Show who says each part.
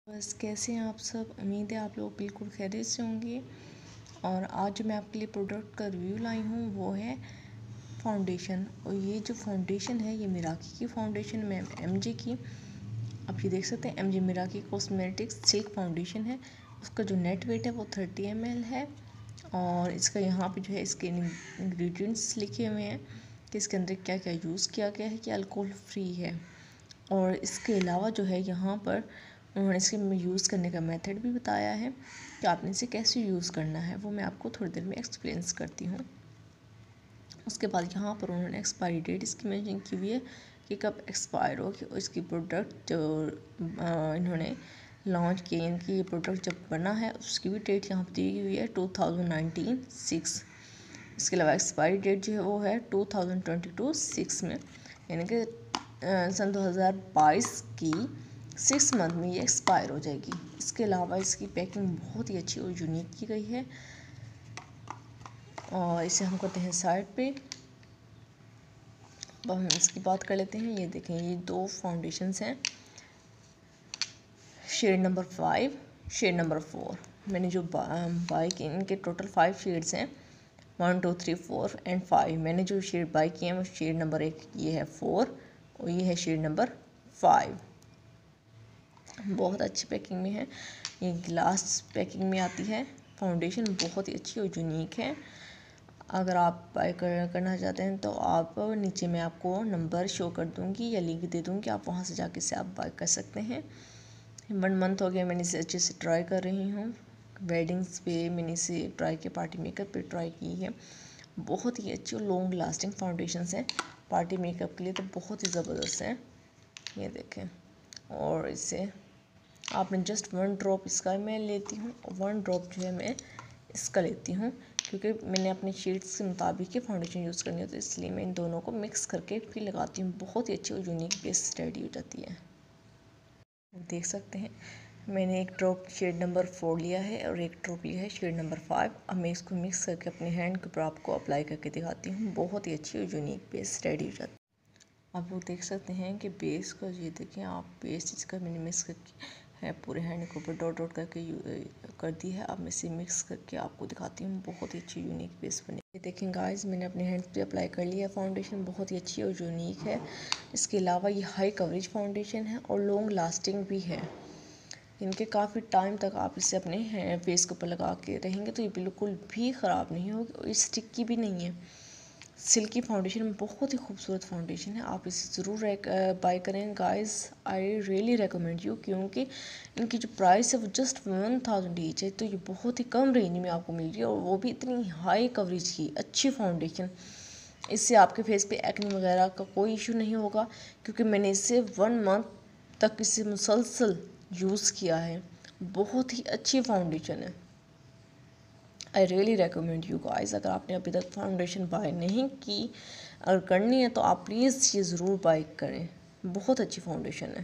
Speaker 1: बस कैसे हैं आप सब। उम्मीद है आप लोग बिल्कुल खैरियत से होंगे। और आज जो मैं आपके लिए प्रोडक्ट का रिव्यू लाई हूँ वो है फाउंडेशन। और ये जो फाउंडेशन है ये मिराकी की फाउंडेशन में एमजे की, आप ये देख सकते हैं एमजे मिराकी कॉस्मेटिक्स सिल्क फाउंडेशन है। उसका जो नेट वेट है वो 30 ml है। और इसका यहाँ पे जो है इसके इंग्रेडिएंट्स लिखे हुए हैं कि इसके अंदर क्या क्या यूज़ किया गया है कि अल्कोहल फ्री है। और इसके अलावा जो है यहाँ पर उन्होंने इसके यूज़ करने का मेथड भी बताया है कि आपने इसे कैसे यूज़ करना है, वो मैं आपको थोड़ी देर में एक्सप्लेन करती हूँ। उसके बाद यहाँ पर उन्होंने एक्सपायरी डेट इसकी मेंशन की हुई है कि कब एक्सपायर हो कि इसकी प्रोडक्ट जो इन्होंने लॉन्च किए, इनकी ये प्रोडक्ट जब बना है उसकी भी डेट यहाँ पर दी हुई है 2019 6। इसके अलावा एक्सपायरी डेट जो है वो है 2022 6 में, यानी कि सन 2022 की 6 मंथ में ये एक्सपायर हो जाएगी। इसके अलावा इसकी पैकिंग बहुत ही अच्छी और यूनिक की गई है। और इसे हम करते हैं साइड पे। अब हम इसकी बात कर लेते हैं। ये देखें, ये दो फाउंडेशंस हैं, शेड नंबर 5, शेड नंबर 4। मैंने जो बाई की, इनके टोटल 5 शेड्स हैं, 1 2 3 4 एंड 5। मैंने जो शेड बाई किए हैं वो शेड नंबर 1 ये है 4 और ये है शेड नंबर 5। बहुत अच्छी पैकिंग में है, ये ग्लास पैकिंग में आती है। फाउंडेशन बहुत ही अच्छी और यूनिक है। अगर आप बाय करना चाहते हैं तो आप नीचे मैं आपको नंबर शो कर दूंगी या लिंक दे दूंगी, आप वहां से जाके इसे आप बाय कर सकते हैं। 1 मंथ हो गया मैंने इसे अच्छे से ट्राई कर रही हूँ। वेडिंग्स पे मैंने इसे ट्राई किया, पार्टी मेकअप पे ट्राई की है। बहुत ही अच्छी और लॉन्ग लास्टिंग फाउंडेशंस हैं पार्टी मेकअप के लिए, तो बहुत ही ज़बरदस्त है। ये देखें, और इसे आपने जस्ट 1 ड्रॉप इसका मैं लेती हूँ, 1 ड्रॉप जो है मैं इसका लेती हूँ, क्योंकि मैंने अपने शेड्स के मुताबिक ही फाउंडेशन यूज़ करनी होती है, इसलिए मैं इन दोनों को मिक्स करके फिर लगाती हूँ। बहुत ही अच्छी और यूनिक बेस रेडी हो जाती है। देख सकते हैं मैंने एक ड्रॉप शेड नंबर 4 लिया है और एक ड्रॉप लिया है शेड नंबर 5। अब मैं इसको मिक्स करके अपने हैंड के ऊपर आपको अप्लाई करके दिखाती हूँ। बहुत ही अच्छी और यूनिक बेस रेडी हो जाती है। आप लोग देख सकते हैं कि बेस का, ये देखें आप, बेस इसका मैंने मिक्स करके है पूरे हैंड के ऊपर डॉट डॉट करके कर दी है। अब मैं इसे मिक्स करके आपको दिखाती हूँ। बहुत ही अच्छी यूनिक बेस बनी। ये देखें गाइस, मैंने अपने हैंड पे अप्लाई कर लिया। फाउंडेशन बहुत ही अच्छी और यूनिक है। इसके अलावा ये हाई कवरेज फाउंडेशन है और लॉन्ग लास्टिंग भी है। इनके काफ़ी टाइम तक आप इसे अपने फेस के ऊपर लगा के रहेंगे तो ये बिल्कुल भी ख़राब नहीं होगी और स्टिकी भी नहीं है। सिल्की फाउंडेशन बहुत ही खूबसूरत फाउंडेशन है, आप इसे ज़रूर बाय करें guys. I really recommend you, क्योंकि इनकी जो प्राइस है वो जस्ट 1000 ईच है, तो ये बहुत ही कम रेंज में आपको मिल रही है और वो भी इतनी हाई कवरेज की अच्छी फाउंडेशन। इससे आपके फेस पे एक्ने वगैरह का कोई इशू नहीं होगा, क्योंकि मैंने इसे 1 मंथ तक इसे मुसलसल यूज़ किया है। बहुत ही अच्छी फाउंडेशन है। I really recommend you guys. अगर आपने अभी तक फाउंडेशन बाय नहीं की, अगर करनी है तो आप प्लीज़ ये ज़रूर बाय करें। बहुत अच्छी फाउंडेशन है।